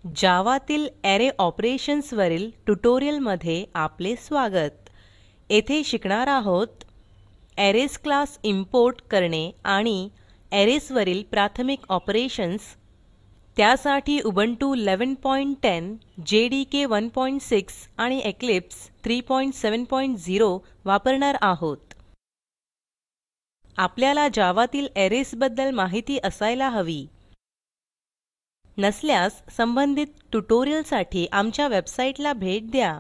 जावातील array ऑपरेशन्सवरील ट्युटोरियलमध्ये आपले स्वागत. येथे शिकणार आहोत ॲरेज क्लास इम्पोर्ट करणे आणि ॲरेजवरील प्राथमिक ऑपरेशन्स. त्यासाठी उबुंटू 11.10, JDK 1.6 आणि इक्लिप्स 3.7.0 वापरणार आहोत. आपल्याला जावातील ॲरेज बद्दल माहिती असायला हवी. नसल्यास संबंधित ट्युटोरियलसाठी आमच्या वेबसाईटला भेट द्या.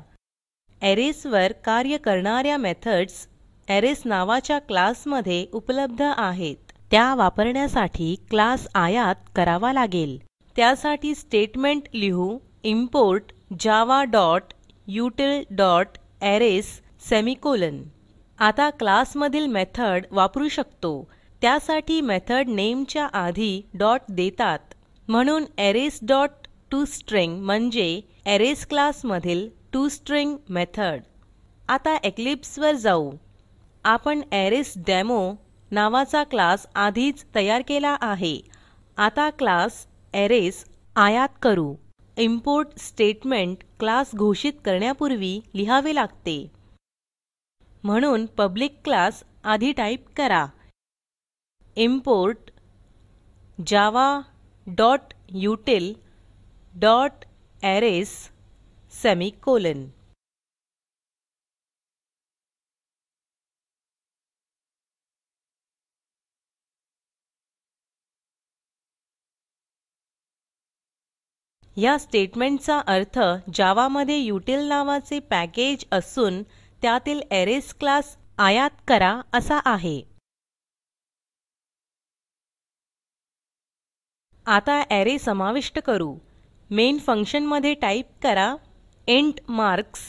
ॲरेजवर कार्य करणाऱ्या मेथड्स ॲरेज नावाच्या क्लासमध्ये उपलब्ध आहेत. त्या वापरण्यासाठी क्लास आयात करावा लागेल. त्यासाठी स्टेटमेंट लिहू import java.util.arrays सेमिकोलॉन. आता क्लासमधील मेथड वापरू शकतो. त्यासाठी मेथड नेमच्या आधी डॉट देतात. म्हणून arrays.toString म्हणजे ॲरेज क्लासमधील toString मेथड. आता इक्लिप्स वर जाऊ. आपण अरेसडेमो नावाचा क्लास आधीच तयार केला आहे. आता क्लास अरेज आयात करू. इम्पोर्ट स्टेटमेंट क्लास घोषित करण्यापूर्वी लिहावे लागते. म्हणून पब्लिक क्लास आधी टाईप करा. import java.util.arrays semicolon. या स्टेटमेंटचा अर्थ जावामध्ये util नावाचे पॅकेज असून त्यातील अरेज क्लास आयात करा असा आहे. आता ॲरे समाविष्ट करू. मेन फंक्शन मध्ये टाईप करा int marks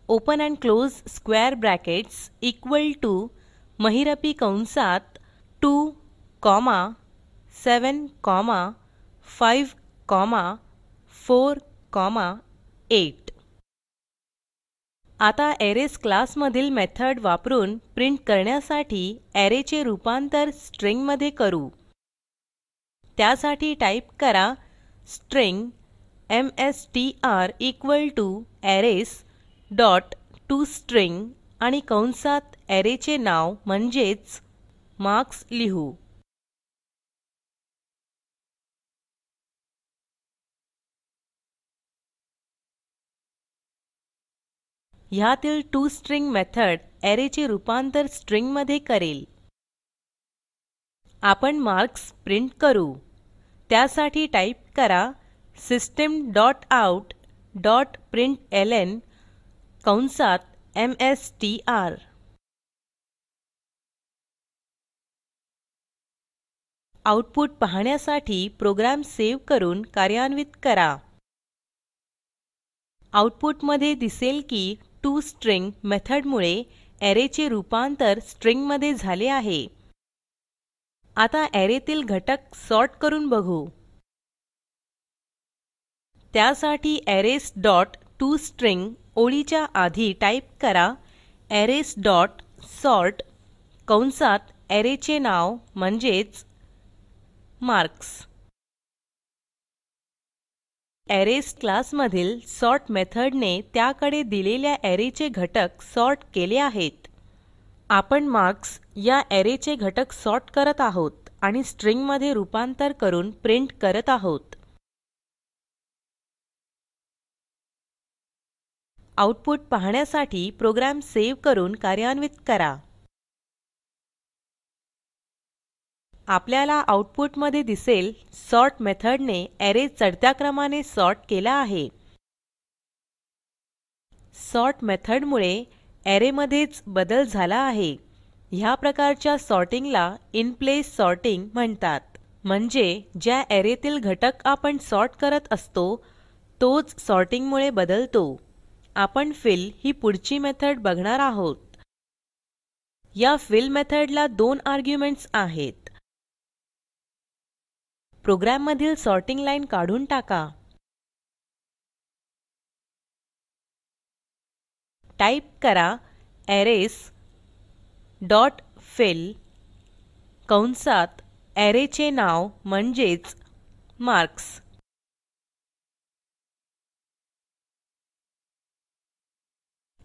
open and close square brackets equal to महिरपी कंसात 2, 7, 5, 4, 8. आता अरेज क्लासमधील मेथड वापरून प्रिंट करण्यासाठी ॲरेचे रूपांतर स्ट्रिंग मध्ये करू. त्यासाठी टाईप करा string mstr equal to arrays dot toString आणि कंसात ॲरेचे नाव म्हणजेच मार्क्स लिहू. ह्यातील toString मेथड ॲरेचे रूपांतर स्ट्रिंग मध्ये करेल. आपण मार्क्स प्रिंट करू. त्यासाठी टाईप करा system.out.println कंसात mstr. आउटपुट पाहण्यासाठी प्रोग्राम सेव्ह करून कार्यान्वित करा. आउटपुटमध्ये दिसेल की toString मेथडमुळे ॲरेचे रूपांतर स्ट्रिंग मध्ये झाले आहे. आता ॲरेतील घटक सॉर्ट करून बघू. त्यासाठी arrays.toString ओळीच्या आधी टाईप करा arrays.sort कंसात ॲरेचे नाव म्हणजेच मार्क्स. अरेज क्लासमधील सॉर्ट मेथडने त्याकडे दिलेल्या ॲरेचे घटक सॉर्ट केले आहेत. आपण मार्क्स या ॲरेचे घटक सॉर्ट करत आहोत आणि स्ट्रिंग मध्ये रूपांतर करून प्रिंट करत आहोत. आउटपुट पाहण्यासाठी प्रोग्राम सेव्ह करून कार्यान्वित करा. आपल्याला आउटपुटमध्ये दिसेल सॉर्ट मेथडने ॲरे चढत्या क्रमाने सॉर्ट केला आहे. सॉर्ट मेथडमुळे ॲरेमध्येच बदल झाला आहे. ह्या प्रकारच्या सॉर्टिंगला इन प्लेस सॉर्टिंग म्हणतात. म्हणजे ज्या ॲरेतील घटक आपण सॉर्ट करत असतो तोच सॉर्टिंगमुळे बदलतो. आपण फिल ही पुढची मेथड बघणार आहोत. या फिल मेथडला 2 आर्ग्युमेंट्स आहेत. प्रोग्राममधील सॉर्टिंग लाईन काढून टाका. टाईप करा अरेज डॉट फिल कंसात ॲरेचे नाव म्हणजेच मार्क्स.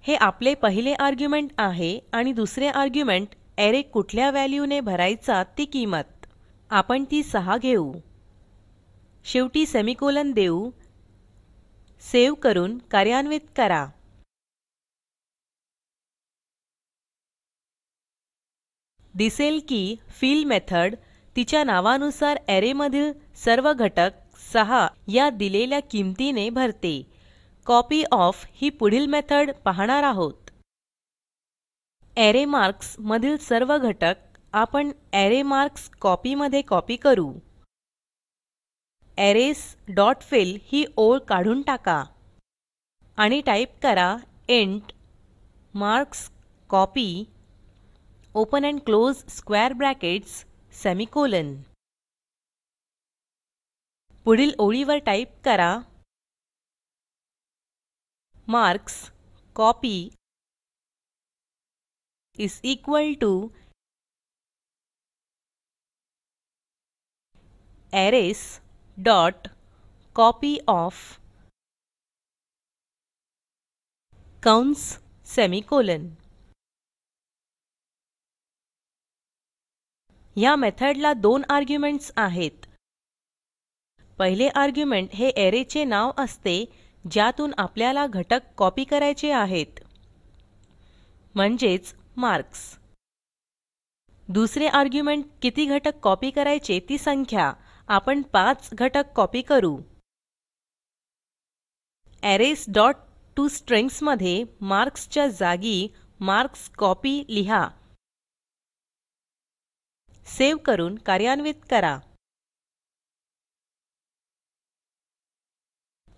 हे आपले पहिले आर्ग्युमेंट आहे आणि दुसरे आर्ग्युमेंट ऍरे कुठल्या व्हॅल्यूने भरायचा ती किंमत. आपण ती 6 घेऊ. शेवटी सेमिकोलॉन देऊ. सेव्ह करून कार्यान्वित करा. दिसेल की फिल मेथड तिच्या नावानुसार ऍरे मधील सर्व घटक 6 या दिलेल्या किमतीने भरते. कॉपी ऑफ ही पुढील मेथड पाहणार आहोत. ऍरे मार्क्स मधील सर्व घटक आपण ऍरे मार्क्स कॉपी मध्ये कॉपी करू. अरेज डॉट फिल ही ओळ काढून टाका आणि टाईप करा int marks copy open and close square brackets semicolon. पुढील ओळीवर टाईप करा marks copy is equal to arrays dot copy of कंस सेमिकोलॉन. या मेथडला 2 आर्ग्युमेंट्स आहेत. पहिले आर्ग्युमेंट हे ऍरेचे नाव असते ज्यातून आपल्याला घटक कॉपी करायचे आहेत, म्हणजेच मार्क्स. दुसरे आर्ग्युमेंट किती घटक कॉपी करायचे ती संख्या. आपण 5 घटक कॉपी करू. अरेज डॉट टू स्ट्रिंग्स मध्ये मार्क्सच्या जागी मार्क्स कॉपी लिहा. सेव्ह करून कार्यान्वित करा.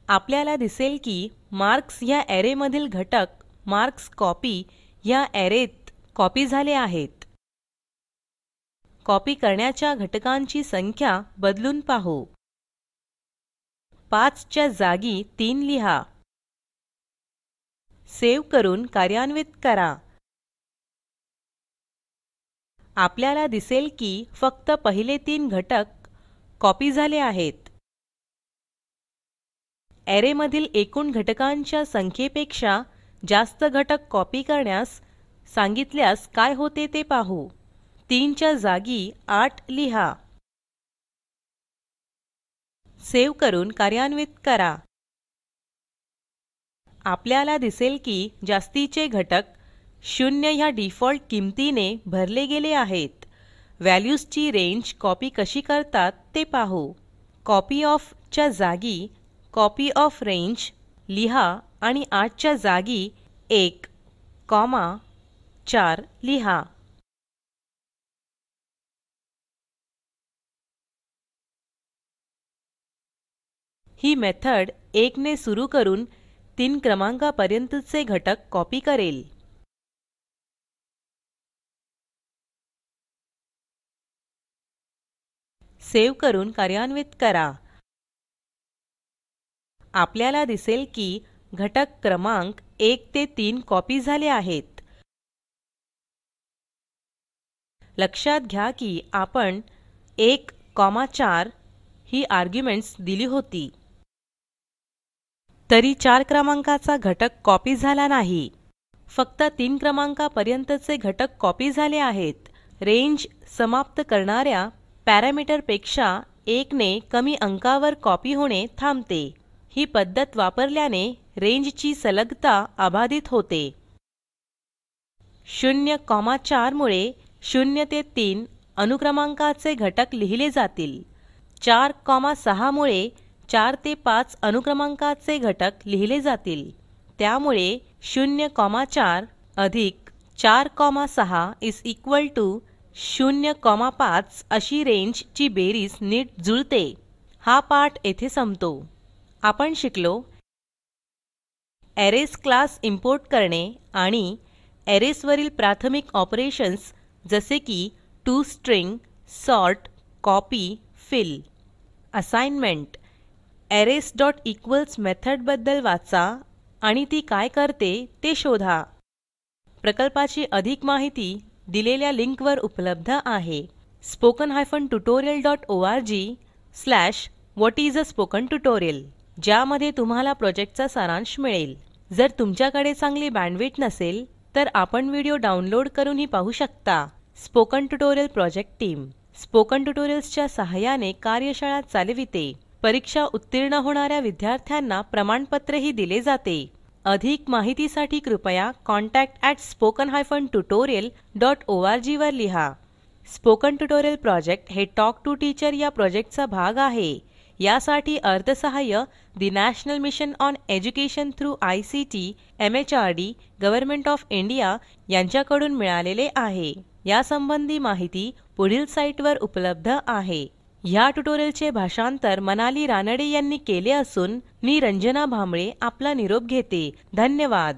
आपल्याला दिसेल की मार्क्स ह्या ऍरे मधील घटक मार्क्स कॉपी ह्या ऍरेत कॉपी झाले आहेत. कॉपी करण्याच्या घटकांची संख्या बदलून पाहू. 5 च्या जागी 3 लिहा. सेव्ह करून कार्यान्वित करा. आपल्याला दिसेल की फक्त पहिले 3 घटक कॉपी झाले आहेत. ऍरे मधील एकूण घटकांच्या संख्येपेक्षा जास्त घटक कॉपी करण्यास सांगितल्यास काय होते ते पाहू. 3 च्या जागी 8 लिहा. सेव्ह करून कार्यान्वित करा. आपल्याला दिसेल की जास्तीचे घटक 0 ह्या डिफॉल्ट किमतीने भरले गेले आहेत. व्हॅल्यूजची रेंज कॉपी कशी करतात ते पाहू. कॉपी ऑफ च्या जागी कॉपी ऑफ रेंज लिहा आणि 8 च्या जागी 1, 4 लिहा. ही मेथड 1 ने सुरू करून 3 क्रमांकापर्यंतचे घटक कॉपी करेल. सेव्ह करून कार्यान्वित करा. आपल्याला दिसेल की घटक क्रमांक 1 ते 3 कॉपी झाले आहेत. लक्षात घ्या की आपण 1, 4 ही आर्ग्युमेंट्स दिली होती. तरी 4 क्रमांकाचा घटक कॉपी झाला नाही. फक्त 3 क्रमांकापर्यंतचे घटक कॉपी झाले आहेत. रेंज समाप्त करणाऱ्या पॅरामीटर पेक्षा 1 ने कमी अंकावर कॉपी होणे थांबते. ही पद्धत वापरल्याने रेंजची सलगता अबाधित होते. 0, 4 मुळे 0 ते 3 अनुक्रमांकाचे घटक लिहिले जातील. 4, 6 मुळे 4 ते 5 अनुक्रमांकाचे घटक लिहिले जातील. त्यामुळे 0, 4 अधिक 4, 6 इस इक्वल टू 0, 5 अशी रेंज ची बेरीज नीट जुळते. हा पाठ येथे संपतो. आपण शिकलो अरेज क्लास इंपोर्ट करणे आणि अरेज वरील प्राथमिक ऑपरेशन्स जसे की to string, sort, copy, fill. Assignment arrays dot equals method बद्दल वाचा आणि ती काय करते ते शोधा. प्रकल्पाची अधिक माहिती दिलेल्या लिंकवर उपलब्ध आहे. spoken-tutorial.org/what is a spoken tutorial ज्यामध्ये तुम्हाला प्रोजेक्टचा सारांश मिळेल. जर तुमच्याकडे चांगली बँडविड्थ नसेल तर आपण व्हिडिओ डाउनलोड करूनही पाहू शकता. Spoken tutorial project team spoken ट्युटोरियल्सच्या सहाय्याने कार्यशाळा चालविते. परीक्षा उत्तीर्ण होणाऱ्या विद्यार्थ्यांना प्रमाणपत्रही दिले जाते. अधिक माहितीसाठी कृपया contact@spoken-tutorial.org वर लिहा. स्पोकन ट्युटोरियल प्रोजेक्ट हे टॉक टू टीचर या प्रोजेक्टचा भाग आहे. यासाठी अर्थसहाय्य national mission on education through ICT MHRD government of India यांच्याकडून मिळालेले आहे. यासंबंधी माहिती पुढील साईटवर उपलब्ध आहे. ह्या ट्युटोरियलचे भाषांतर मनाली रानडे यांनी केले असून मी रंजना भांबळे आपला निरोप घेते. धन्यवाद.